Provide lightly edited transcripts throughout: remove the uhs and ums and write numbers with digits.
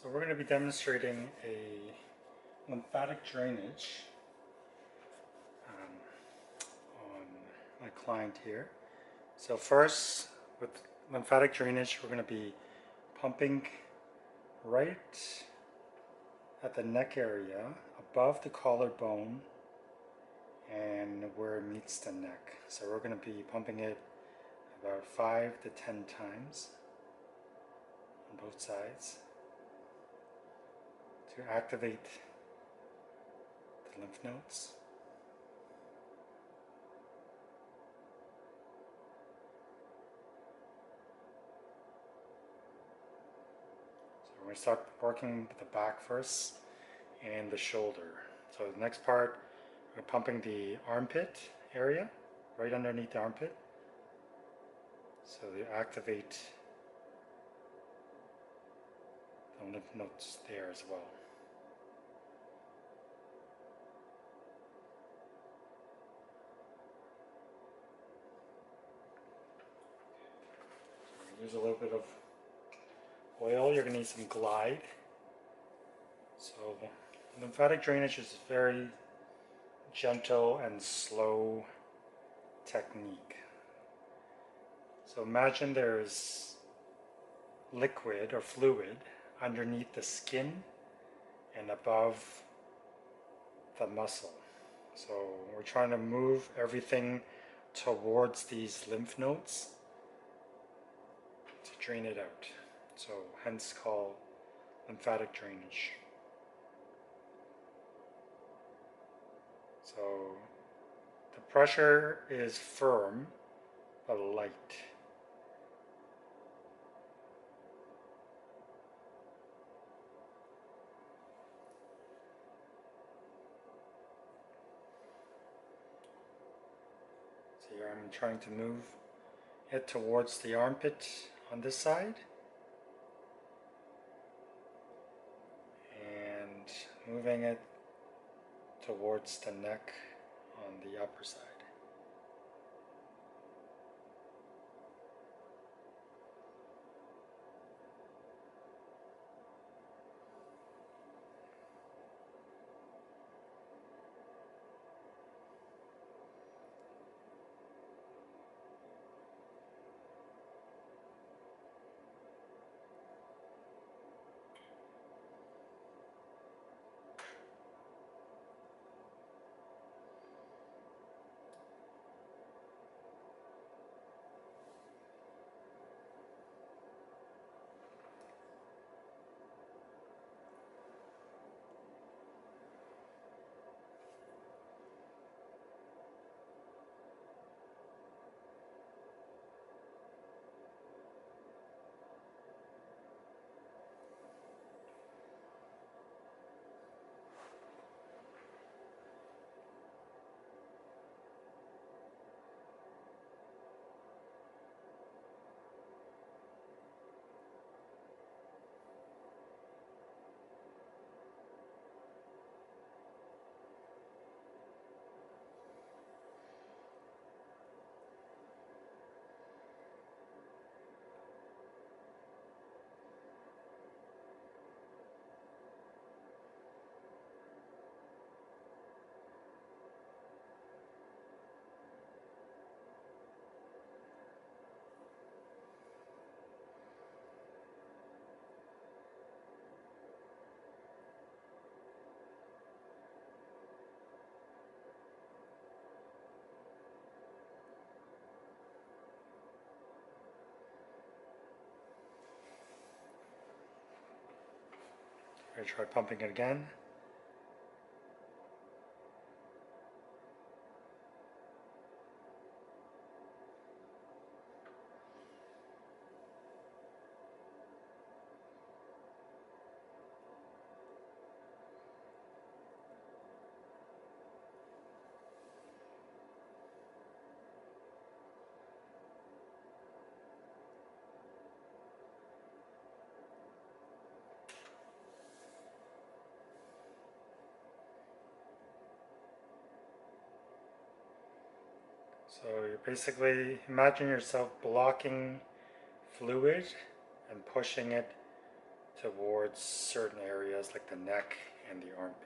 So we're going to be demonstrating a lymphatic drainage on my client here. So first, with lymphatic drainage, we're going to be pumping right at the neck area, above the collarbone and where it meets the neck. So we're going to be pumping it about 5 to 10 times on both sides to activate the lymph nodes. So we're going to start working with the back first and the shoulder. So the next part, we're pumping the armpit area, right underneath the armpit. So they activate the lymph nodes there as well. So use a little bit of oil. You're going to need some Glide. So lymphatic drainage is a very gentle and slow technique. So imagine there's liquid or fluid underneath the skin and above the muscle. So we're trying to move everything towards these lymph nodes to drain it out. So hence called lymphatic drainage. So the pressure is firm but light. So here I'm trying to move it towards the armpit on this side and moving it towards the neck on the upper side. I try pumping it again. So you basically imagine yourself blocking fluid and pushing it towards certain areas like the neck and the armpit.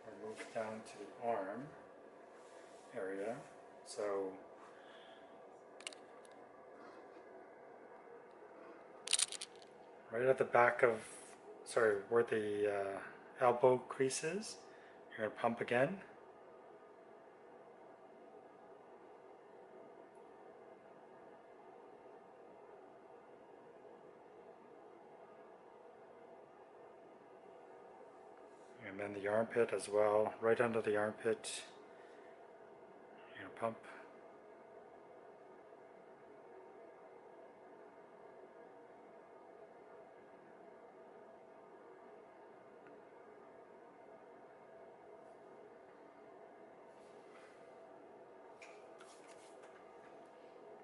We'll move down to the arm area. So right at the back of, sorry, where the elbow crease is, you're going to pump again. And then the armpit as well, right under the armpit, you're going to pump.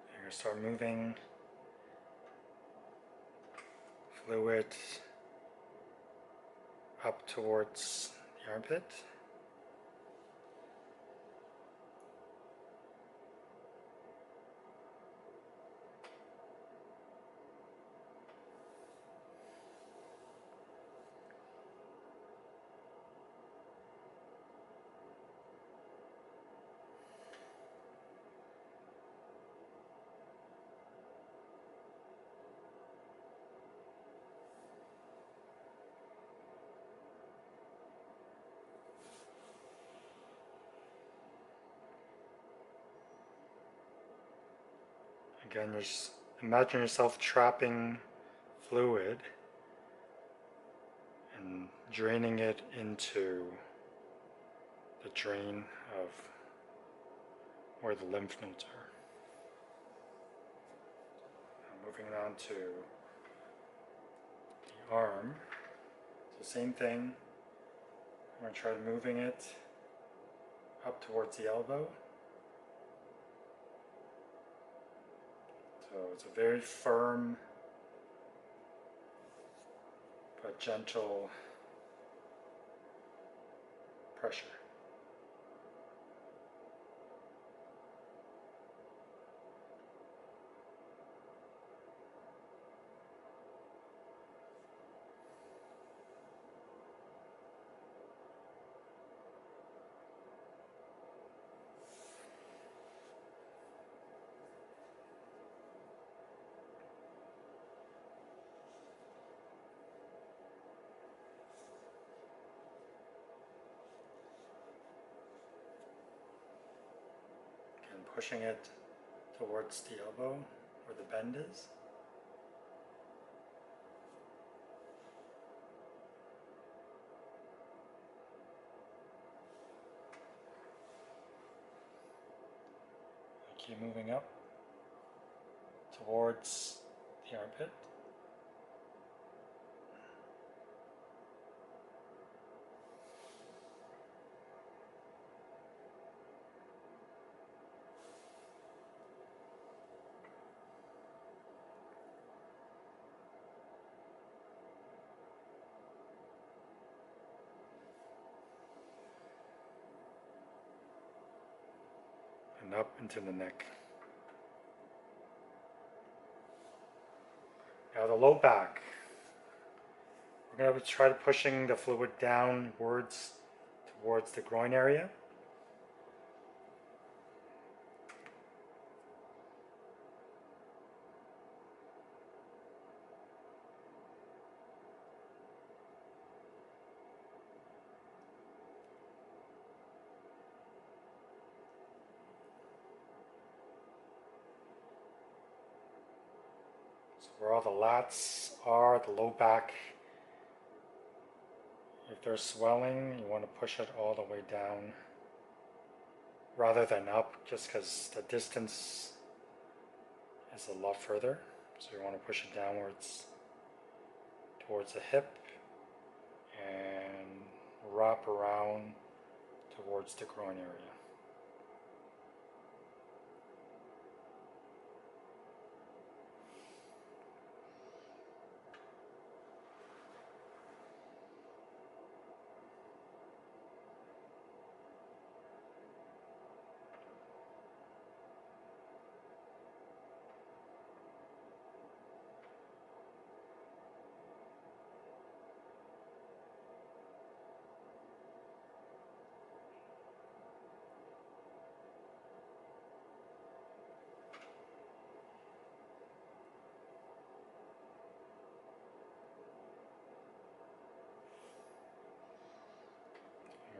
You're going to start moving fluid up towards the armpit. Again, just imagine yourself trapping fluid and draining it into the drain of where the lymph nodes are. Now moving on to the arm. So same thing. I'm going to try moving it up towards the elbow. So it's a very firm but gentle pressure. Pushing it towards the elbow where the bend is. Keep moving up towards the armpit. And up into the neck. Now the low back. We're going to try pushing the fluid downwards towards the groin area. Where all the lats are, the low back, if there's swelling, you want to push it all the way down rather than up, just because the distance is a lot further. So you want to push it downwards towards the hip and wrap around towards the groin area.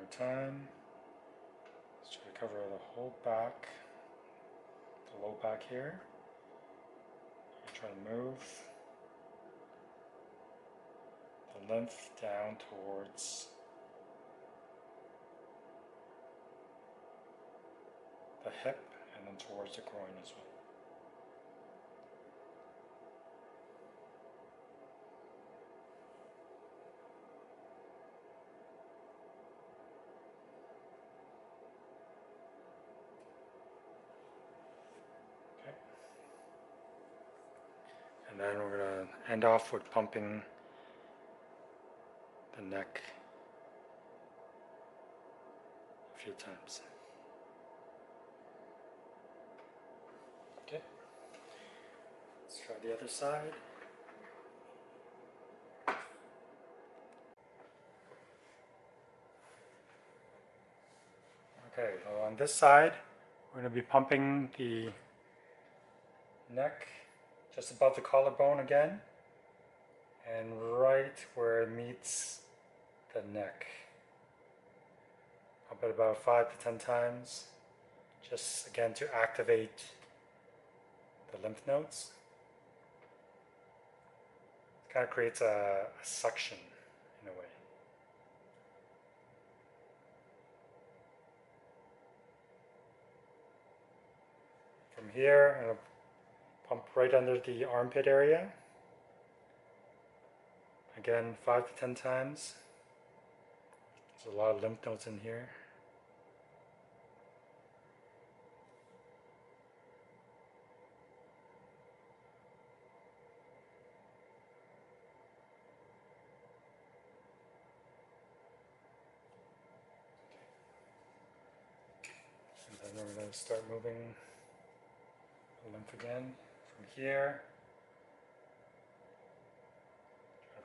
more time. Let's try to cover the whole back, the low back here. Try to move the lymph down towards the hip and then towards the groin as well. And then we're going to end off with pumping the neck a few times. Okay, let's try the other side. Okay, so on this side, we're going to be pumping the neck just above the collarbone again, and right where it meets the neck. Pump it about 5 to 10 times, just again to activate the lymph nodes. It kind of creates a suction in a way. From here, I'm going to pump right under the armpit area. Again, 5 to 10 times. There's a lot of lymph nodes in here. And then we're going to start moving the lymph again from here.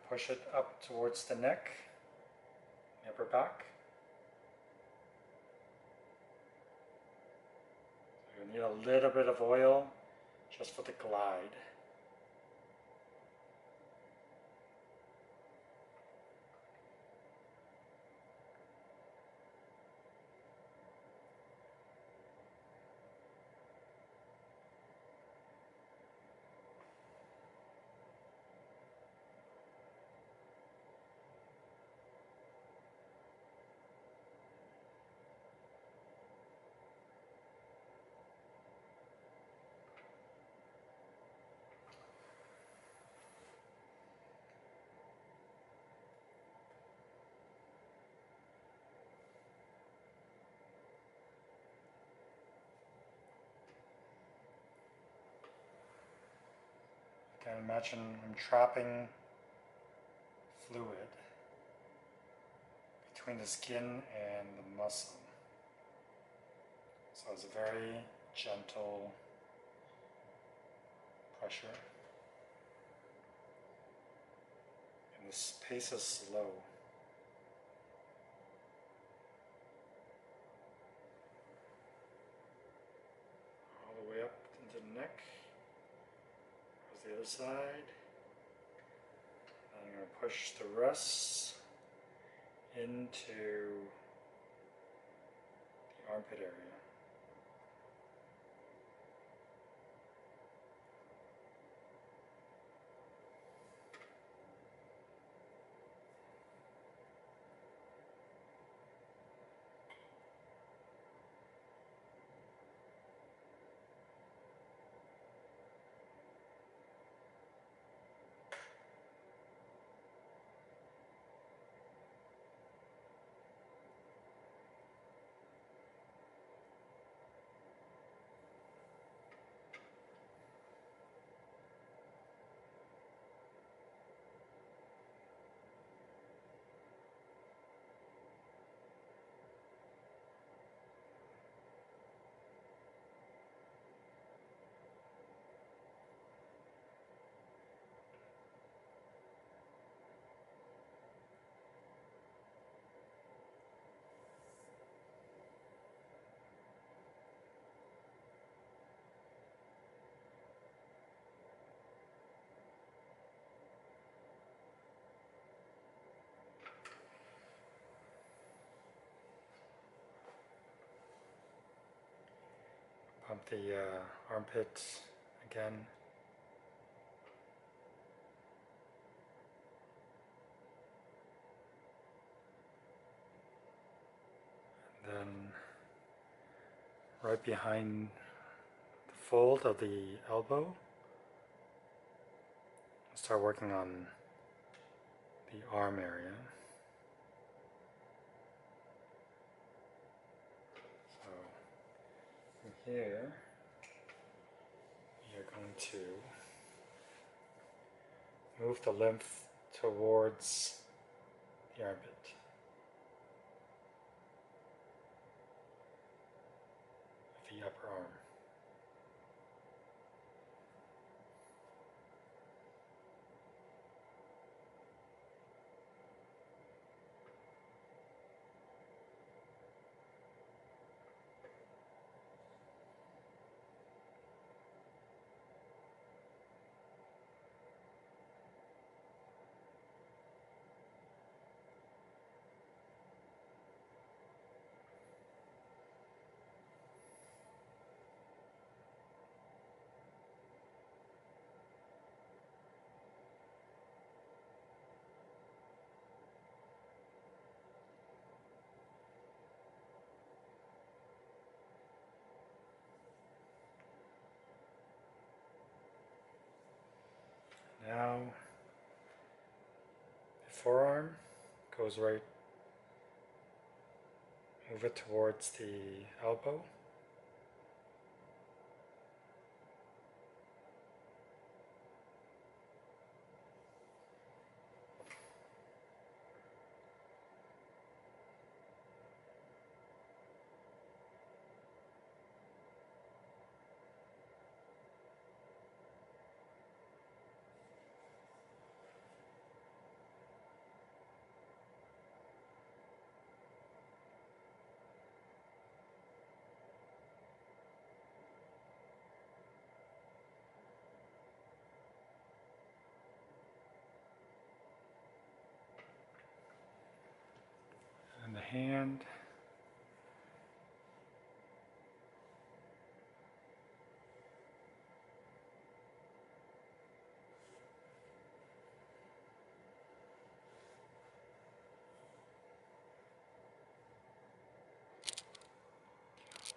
Push it up towards the neck, the upper back. So you need a little bit of oil just for the glide. Can imagine I'm trapping fluid between the skin and the muscle. So it's a very gentle pressure. And this pace is slow. All the way up into the neck. Goes the other side. I'm going to push the rest into the armpit area. Pump the armpit again. And then right behind the fold of the elbow, start working on the arm area. So from here, you're going to move the lymph towards the armpit. The upper arm. Now, the forearm goes right, move it towards the elbow. And the hand.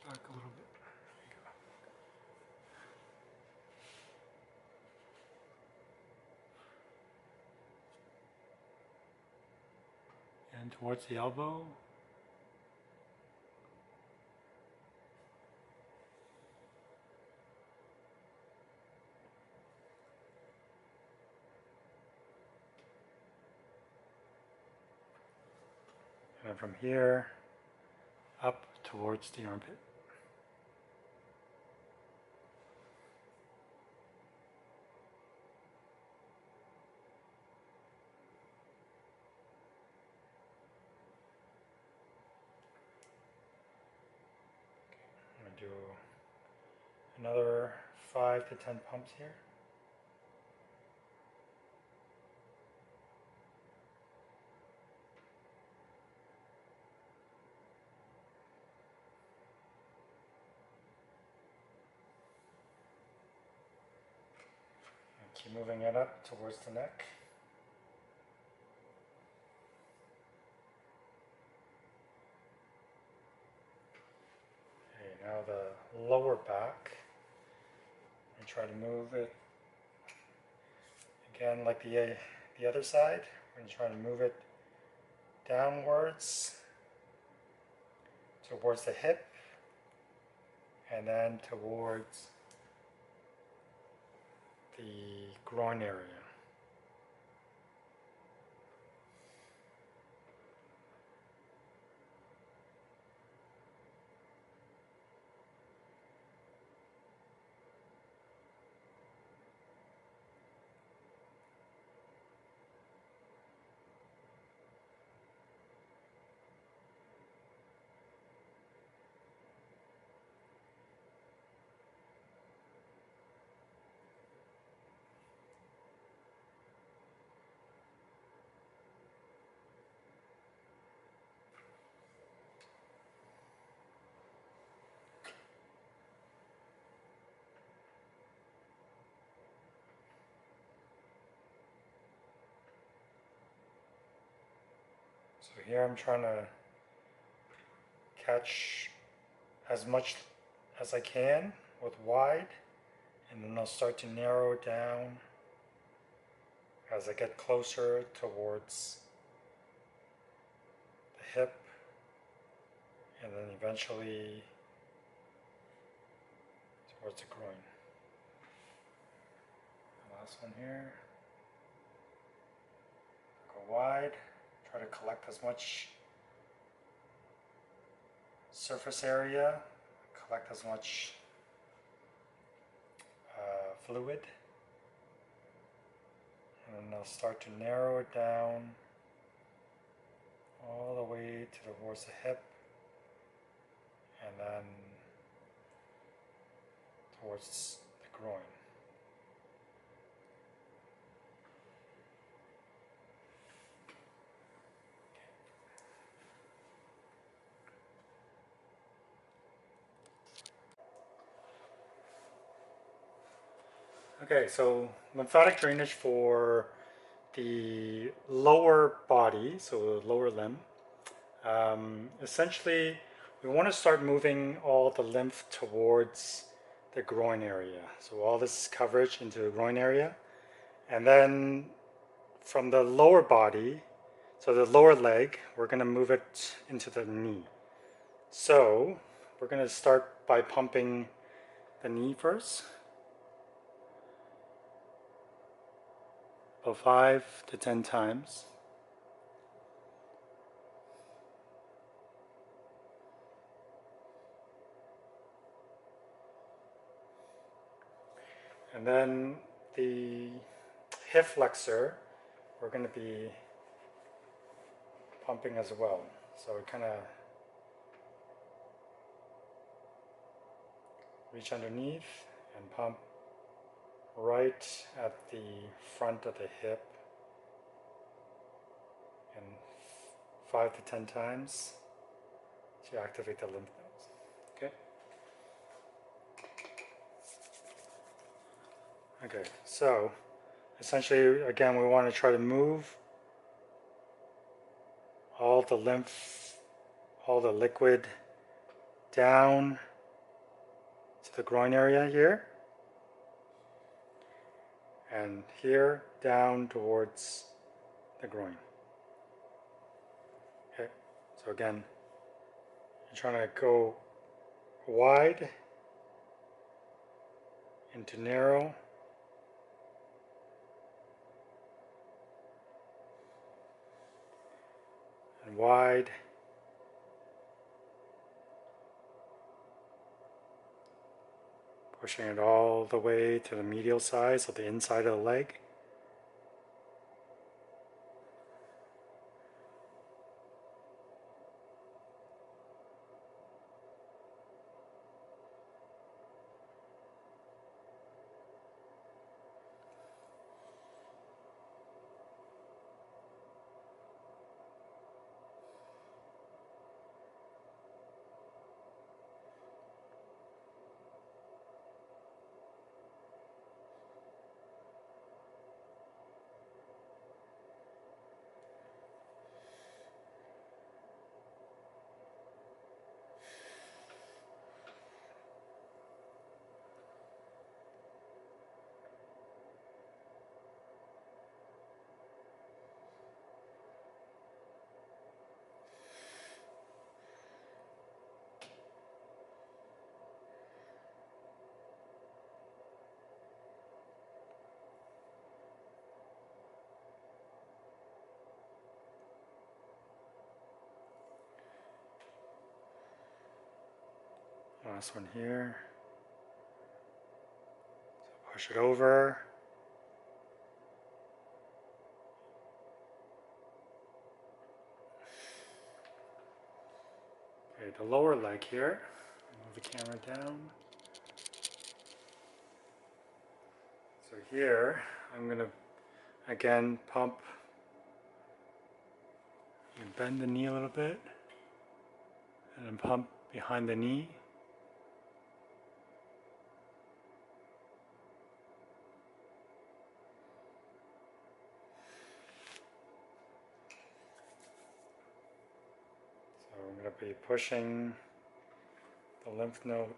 Back a little bit. There you go. And towards the elbow. And then from here, up towards the armpit. I'm going to do another 5 to 10 pumps here. And keep moving it up towards the neck. Okay, now the lower back. And try to move it again like the other side. We're going to try to move it downwards towards the hip and then towards the groin area. So here I'm trying to catch as much as I can with wide, and then I'll start to narrow down as I get closer towards the hip, and then eventually towards the groin. The last one here. Go wide, try to collect as much surface area, collect as much fluid, and then I'll start to narrow it down all the way towards the hip, and then towards the groin. Okay, so lymphatic drainage for the lower body, so the lower limb. Essentially, we want to start moving all the lymph towards the groin area. So all this coverage into the groin area. And then from the lower body, so the lower leg, we're going to move it into the knee. So we're going to start by pumping the knee first. About 5 to 10 times. And then the hip flexor, we're going to be pumping as well. So kind of reach underneath and pump right at the front of the hip, and 5 to 10 times to activate the lymph nodes. Okay. Okay, so essentially, again, we want to try to move all the lymph, all the liquid down to the groin area here, and here down towards the groin. Okay, so again, you're trying to go wide into narrow, and wide pushing it all the way to the medial side, so the inside of the leg. Last one here. So push it over. Okay, the lower leg here. Move the camera down. So here, I'm going to again pump and bend the knee a little bit, and then pump behind the knee. We'll be pushing the lymph node,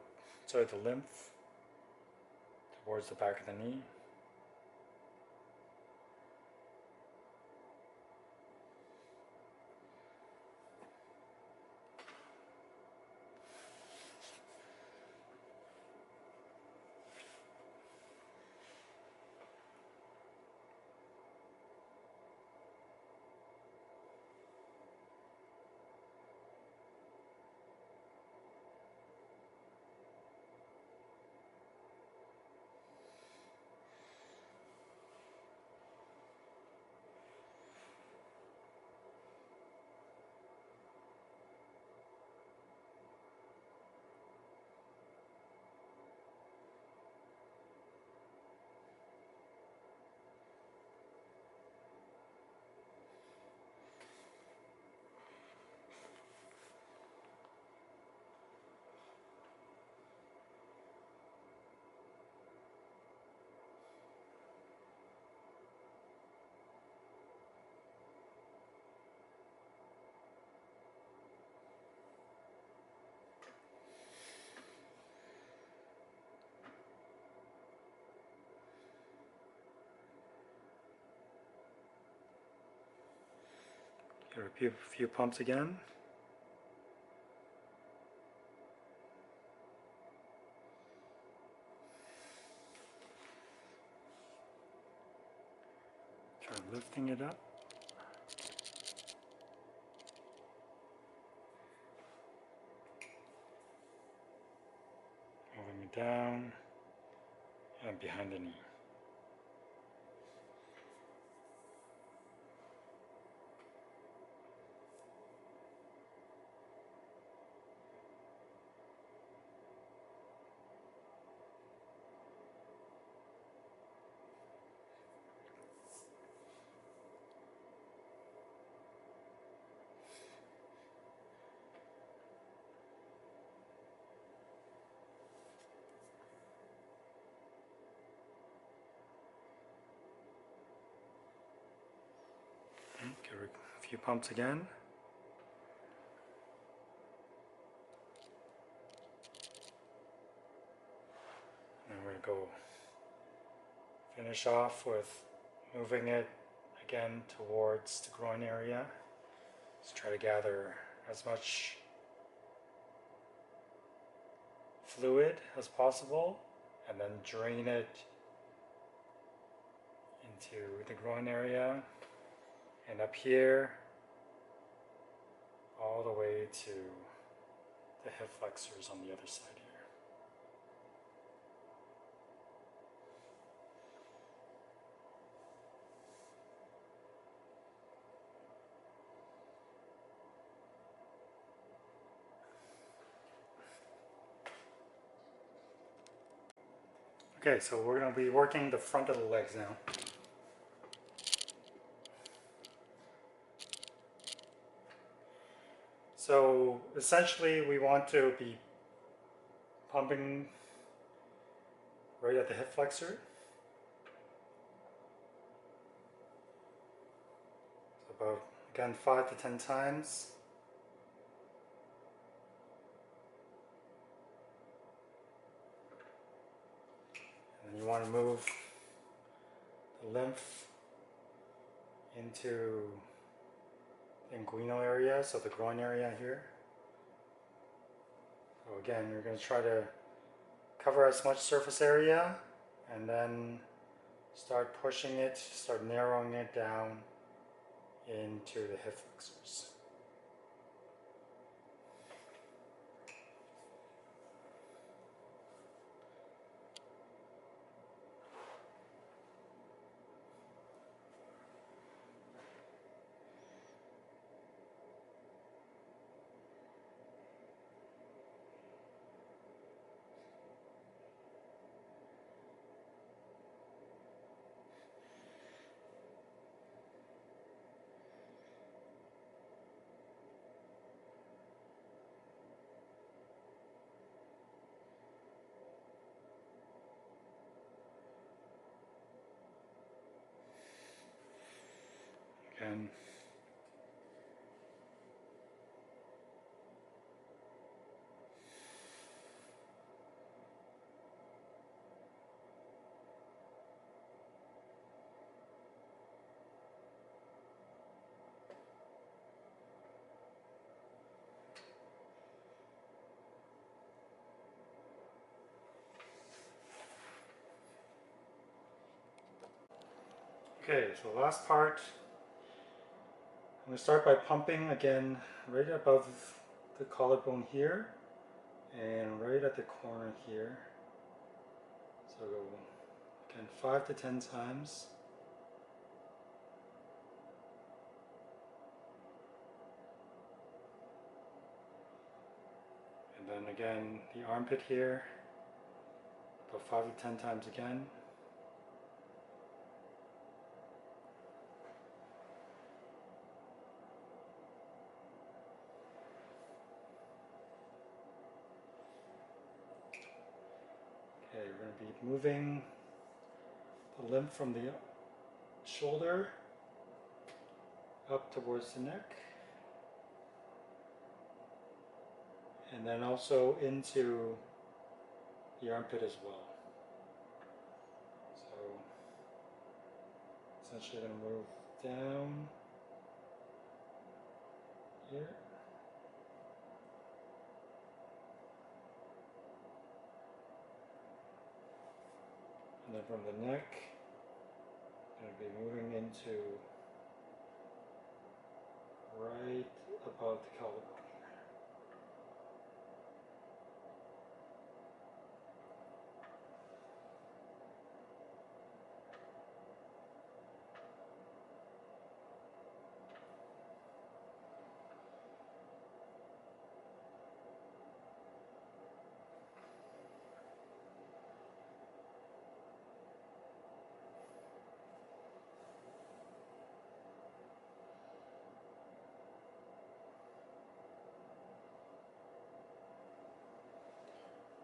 the lymph towards the back of the knee. Repeat a few pumps again. Try lifting it up. Moving it down and behind the knee. Give it a few pumps again. And we're going to go finish off with moving it again towards the groin area. Let's try to gather as much fluid as possible and then drain it into the groin area and up here all the way to the hip flexors on the other side here. Okay, so we're going to be working the front of the legs now. So essentially we want to be pumping right at the hip flexor. So about, again, 5 to 10 times. And you want to move the lymph into the inguinal area, so the groin area here. So again, you're going to try to cover as much surface area and then start pushing it, start narrowing it down into the hip flexors. Again, Okay, so the last part, I'm going to start by pumping again right above the collarbone here and right at the corner here. So again 5 to 10 times. And then again the armpit here, about 5 to 10 times again. Okay, we're going to be moving the lymph from the shoulder up towards the neck, and then also into the armpit as well. So essentially going to move down here. And then from the neck, I'm going to be moving into right above the collarbone.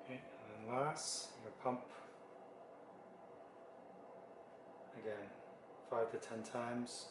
Okay, and then last, I'm going to pump again 5 to 10 times.